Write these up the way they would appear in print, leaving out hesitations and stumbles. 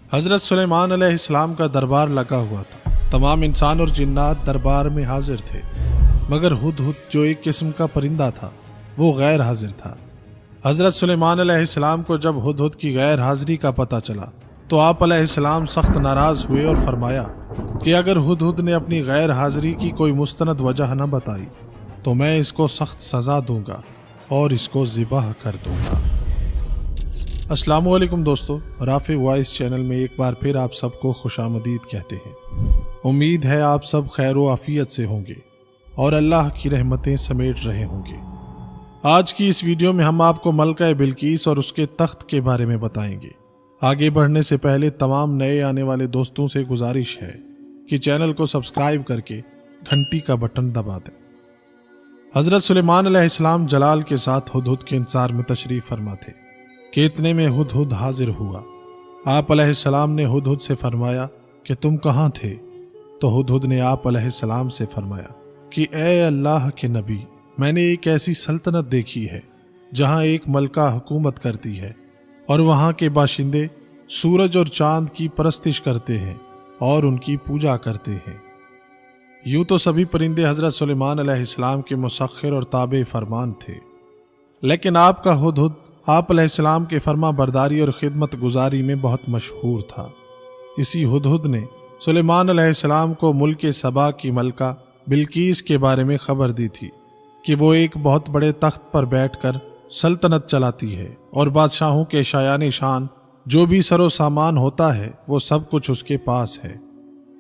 حضرت سلیمان علیہ السلام کا دربار لگا ہوا تھا۔ تمام انسان اور جنات دربار میں حاضر تھے، مگر ہدہد جو ایک قسم کا پرندہ تھا وہ غیر حاضر تھا۔ حضرت سلیمان علیہ السلام کو جب ہدہد کی غیر حاضری کا پتہ چلا تو آپ علیہ السلام سخت ناراض ہوئے اور فرمایا کہ اگر ہدہد نے اپنی غیر حاضری کی کوئی مستند وجہ نہ بتائی تو میں اس کو سخت سزا دوں گا اور اس کو ذبح کر دوں گا۔ السلام علیکم دوستو، رافع وائس چینل میں ایک بار پھر آپ سب کو خوش آمدید کہتے ہیں۔ امید ہے آپ سب خیر و عافیت سے ہوں گے اور اللہ کی رحمتیں سمیٹ رہے ہوں گے۔ آج کی اس ویڈیو میں ہم آپ کو ملکہ بلقیس اور اس کے تخت کے بارے میں بتائیں گے۔ آگے بڑھنے سے پہلے تمام نئے آنے والے دوستوں سے گزارش ہے کہ چینل کو سبسکرائب کر کے گھنٹی کا بٹن دبا دیں۔ حضرت سلیمان علیہ السلام جلال کے ساتھ ہدہد کے انتظار میں تشریف فرما تھے کہ اتنے میں ہدہد حاضر ہوا۔ آپ علیہ السلام نے ہدہد سے فرمایا کہ تم کہاں تھے؟ تو ہدہد نے آپ علیہ السلام سے فرمایا کہ اے اللہ کے نبی، میں نے ایک ایسی سلطنت دیکھی ہے جہاں ایک ملکہ حکومت کرتی ہے اور وہاں کے باشندے سورج اور چاند کی پرستش کرتے ہیں اور ان کی پوجا کرتے ہیں۔ یوں تو سبھی پرندے حضرت سلیمان علیہ السلام کے مسخر اور تابع فرمان تھے، لیکن آپ کا ہدہد آپ علیہ السلام کے فرما برداری اور خدمت گزاری میں بہت مشہور تھا۔ اسی ہدہد نے سلیمان علیہ السلام کو ملک سبا کی ملکہ بلقیس کے بارے میں خبر دی تھی کہ وہ ایک بہت بڑے تخت پر بیٹھ کر سلطنت چلاتی ہے اور بادشاہوں کے شایان شان جو بھی سر و سامان ہوتا ہے وہ سب کچھ اس کے پاس ہے،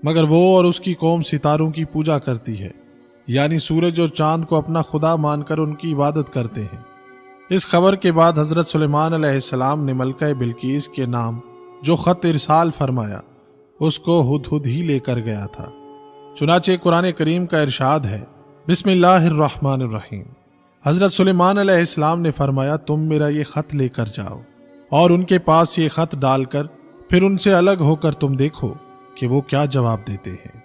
مگر وہ اور اس کی قوم ستاروں کی پوجا کرتی ہے، یعنی سورج اور چاند کو اپنا خدا مان کر ان کی عبادت کرتے ہیں۔ اس خبر کے بعد حضرت سلیمان علیہ السلام نے ملکہ بلقیس کے نام جو خط ارسال فرمایا اس کو ہدہد ہی لے کر گیا تھا۔ چنانچہ قرآن کریم کا ارشاد ہے، بسم اللہ الرحمن الرحیم۔ حضرت سلیمان علیہ السلام نے فرمایا تم میرا یہ خط لے کر جاؤ اور ان کے پاس یہ خط ڈال کر پھر ان سے الگ ہو کر تم دیکھو کہ وہ کیا جواب دیتے ہیں۔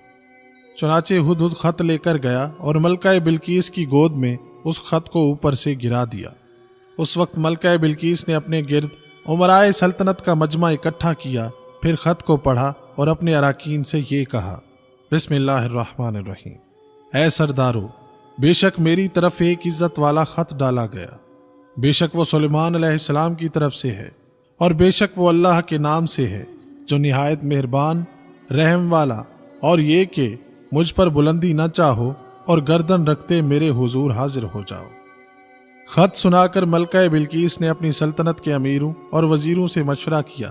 چنانچہ ہدہد خط لے کر گیا اور ملکہ بلقیس کی گود میں اس خط کو اوپر سے گرا دیا۔ اس وقت ملکہ بلقیس نے اپنے گرد امرائے سلطنت کا مجمع اکٹھا کیا، پھر خط کو پڑھا اور اپنے اراکین سے یہ کہا، بسم اللہ الرحمن الرحیم۔ اے سردارو، بے شک میری طرف ایک عزت والا خط ڈالا گیا، بے شک وہ سلیمان علیہ السلام کی طرف سے ہے اور بے شک وہ اللہ کے نام سے ہے جو نہایت مہربان رحم والا، اور یہ کہ مجھ پر بلندی نہ چاہو اور گردن رکھتے میرے حضور حاضر ہو جاؤ۔ خط سنا کر ملکہ بلقیس نے اپنی سلطنت کے امیروں اور وزیروں سے مشورہ کیا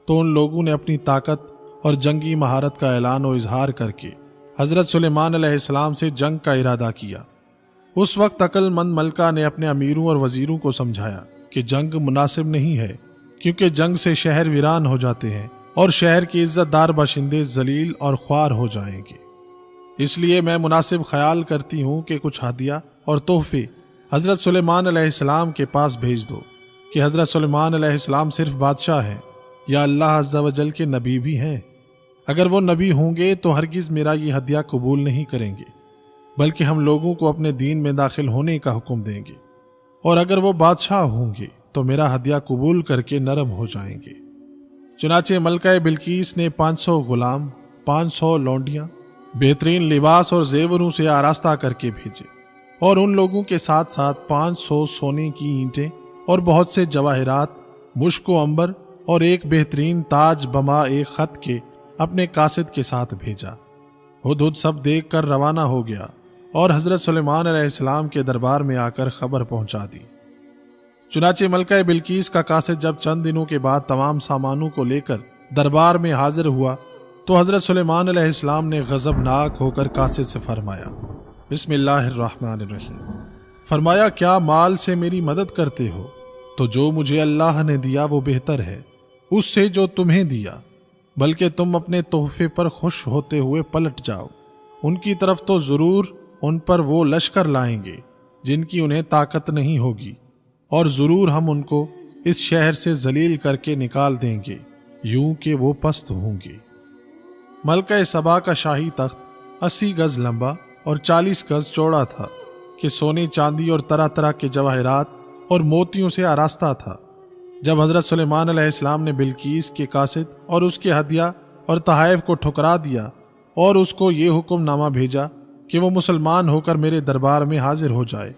تو ان لوگوں نے اپنی طاقت اور جنگی مہارت کا اعلان و اظہار کر کے حضرت سلیمان علیہ السلام سے جنگ کا ارادہ کیا۔ اس وقت عقل مند ملکہ نے اپنے امیروں اور وزیروں کو سمجھایا کہ جنگ مناسب نہیں ہے، کیونکہ جنگ سے شہر ویران ہو جاتے ہیں اور شہر کے عزت دار باشندے ذلیل اور خوار ہو جائیں گے، اس لیے میں مناسب خیال کرتی ہوں کہ کچھ ہدیہ اور تحفے حضرت سلیمان علیہ السلام کے پاس بھیج دو کہ حضرت سلیمان علیہ السلام صرف بادشاہ ہیں یا اللہ عز و جل کے نبی بھی ہیں؟ اگر وہ نبی ہوں گے تو ہرگز میرا یہ ہدیہ قبول نہیں کریں گے، بلکہ ہم لوگوں کو اپنے دین میں داخل ہونے کا حکم دیں گے، اور اگر وہ بادشاہ ہوں گے تو میرا ہدیہ قبول کر کے نرم ہو جائیں گے۔ چنانچہ ملکہ بلقیس نے 500 غلام، 500 لونڈیاں بہترین لباس اور زیوروں سے آراستہ کر کے بھیجے، اور ان لوگوں کے ساتھ ساتھ 500 سونے کی اینٹیں اور بہت سے جواہرات، مشک و عنبر اور ایک بہترین تاج بما ایک خط کے اپنے قاصد کے ساتھ بھیجا۔ ہدہد سب دیکھ کر روانہ ہو گیا اور حضرت سلیمان علیہ السلام کے دربار میں آ کر خبر پہنچا دی۔ چنانچہ ملکہ بلقیس کا قاصد جب چند دنوں کے بعد تمام سامانوں کو لے کر دربار میں حاضر ہوا تو حضرت سلیمان علیہ السلام نے غضبناک ہو کر قاصد سے فرمایا، بسم اللہ الرحمن الرحیم۔ فرمایا کیا مال سے میری مدد کرتے ہو؟ تو جو مجھے اللہ نے دیا وہ بہتر ہے اس سے جو تمہیں دیا، بلکہ تم اپنے تحفے پر خوش ہوتے ہوئے پلٹ جاؤ، ان کی طرف تو ضرور ان پر وہ لشکر لائیں گے جن کی انہیں طاقت نہیں ہوگی، اور ضرور ہم ان کو اس شہر سے ذلیل کر کے نکال دیں گے، یوں کہ وہ پست ہوں گے۔ ملکہ سبا کا شاہی تخت 80 گز لمبا اور 40 گز چوڑا تھا کہ سونے چاندی اور طرح طرح کے جواہرات اور موتیوں سے آراستہ تھا۔ جب حضرت سلیمان علیہ السلام نے بلقیس کے قاصد اور اس کے ہدیہ اور تحائف کو ٹھکرا دیا اور اس کو یہ حکم نامہ بھیجا کہ وہ مسلمان ہو کر میرے دربار میں حاضر ہو جائے،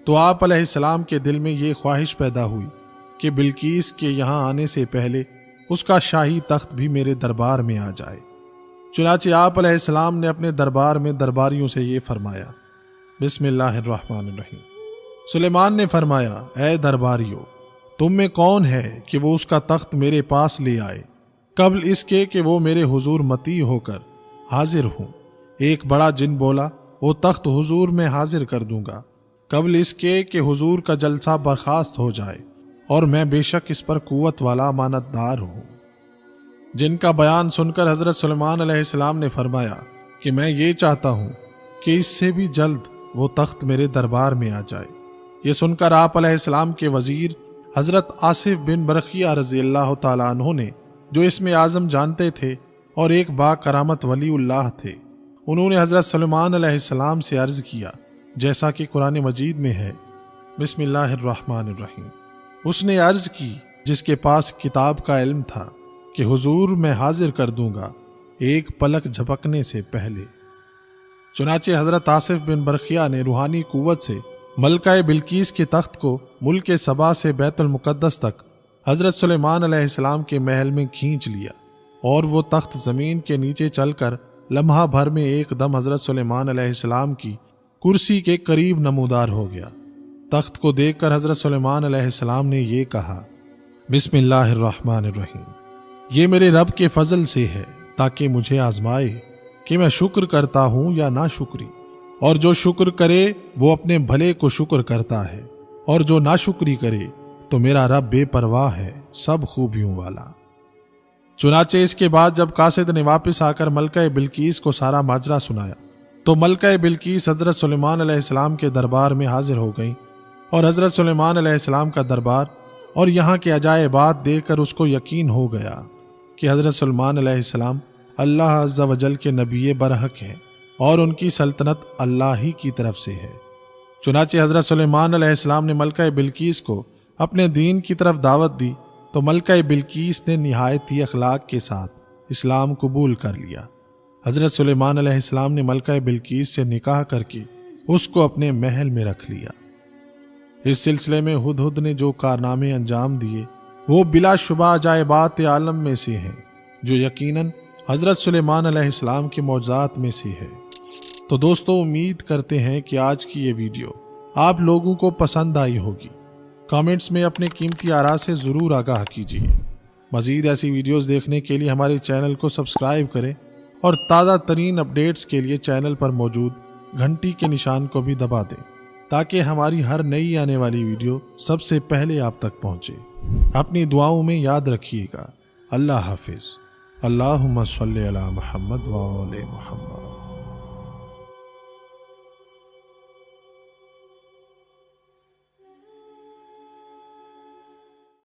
تو آپ علیہ السلام کے دل میں یہ خواہش پیدا ہوئی کہ بلقیس کے یہاں آنے سے پہلے اس کا شاہی تخت بھی میرے دربار میں آ جائے۔ چنانچہ آپ علیہ السلام نے اپنے دربار میں درباریوں سے یہ فرمایا، بسم اللہ الرحمن الرحیم۔ سلیمان نے فرمایا، اے درباریو، تم میں کون ہے کہ وہ اس کا تخت میرے پاس لے آئے قبل اس کے کہ وہ میرے حضور مطیع ہو کر حاضر ہوں؟ ایک بڑا جن بولا، وہ تخت حضور میں حاضر کر دوں گا قبل اس کے کہ حضور کا جلسہ برخاست ہو جائے، اور میں بے شک اس پر قوت والا امانت دار ہوں۔ جن کا بیان سن کر حضرت سلیمان علیہ السلام نے فرمایا کہ میں یہ چاہتا ہوں کہ اس سے بھی جلد وہ تخت میرے دربار میں آ جائے۔ یہ سن کر آپ علیہ السلام کے وزیر حضرت آصف بن برقیہ رضی اللہ تعالیٰ عنہ نے، جو اسم اعظم جانتے تھے اور ایک با کرامت ولی اللہ تھے، انہوں نے حضرت سلیمان علیہ السلام سے عرض کیا جیسا کہ قرآن مجید میں ہے، بسم اللہ الرحمن الرحیم۔ اس نے عرض کی جس کے پاس کتاب کا علم تھا کہ حضور میں حاضر کر دوں گا ایک پلک جھپکنے سے پہلے۔ چنانچہ حضرت آصف بن برقیہ نے روحانی قوت سے ملکہ بلقیس کے تخت کو ملک سبا سے بیت المقدس تک حضرت سلیمان علیہ السلام کے محل میں کھینچ لیا، اور وہ تخت زمین کے نیچے چل کر لمحہ بھر میں ایک دم حضرت سلیمان علیہ السلام کی کرسی کے قریب نمودار ہو گیا۔ تخت کو دیکھ کر حضرت سلیمان علیہ السلام نے یہ کہا، بسم اللہ الرحمن الرحیم، یہ میرے رب کے فضل سے ہے تاکہ مجھے آزمائے کہ میں شکر کرتا ہوں یا نا شکری، اور جو شکر کرے وہ اپنے بھلے کو شکر کرتا ہے، اور جو ناشکری کرے تو میرا رب بے پرواہ ہے، سب خوبیوں والا۔ چنانچہ اس کے بعد جب قاصد نے واپس آ کر ملکہ بلقیس کو سارا ماجرا سنایا تو ملکہ بلقیس حضرت سلیمان علیہ السلام کے دربار میں حاضر ہو گئیں، اور حضرت سلیمان علیہ السلام کا دربار اور یہاں کے عجائبات دیکھ کر اس کو یقین ہو گیا کہ حضرت سلیمان علیہ السلام اللہ عز و جل کے نبی برحق ہیں اور ان کی سلطنت اللہ ہی کی طرف سے ہے۔ چنانچہ حضرت سلیمان علیہ السلام نے ملکہ بلقیس کو اپنے دین کی طرف دعوت دی تو ملکہ بلقیس نے نہایت ہی اخلاق کے ساتھ اسلام قبول کر لیا۔ حضرت سلیمان علیہ السلام نے ملکہ بلقیس سے نکاح کر کے اس کو اپنے محل میں رکھ لیا۔ اس سلسلے میں ہدہد نے جو کارنامے انجام دیے وہ بلا شبہ عجائبات عالم میں سے ہیں، جو یقیناً حضرت سلیمان علیہ السلام کے معجزات میں سے ہے۔ تو دوستو، امید کرتے ہیں کہ آج کی یہ ویڈیو آپ لوگوں کو پسند آئی ہوگی۔ کامنٹس میں اپنے قیمتی آراء سے ضرور آگاہ کیجیے۔ مزید ایسی ویڈیوز دیکھنے کے لیے ہمارے چینل کو سبسکرائب کریں، اور تازہ ترین اپڈیٹس کے لیے چینل پر موجود گھنٹی کے نشان کو بھی دبا دیں تاکہ ہماری ہر نئی آنے والی ویڈیو سب سے پہلے آپ تک پہنچے۔ اپنی دعاؤں میں یاد رکھیے گا۔ اللہ حافظ۔ اللہم صلی علی محمد و آل محمد۔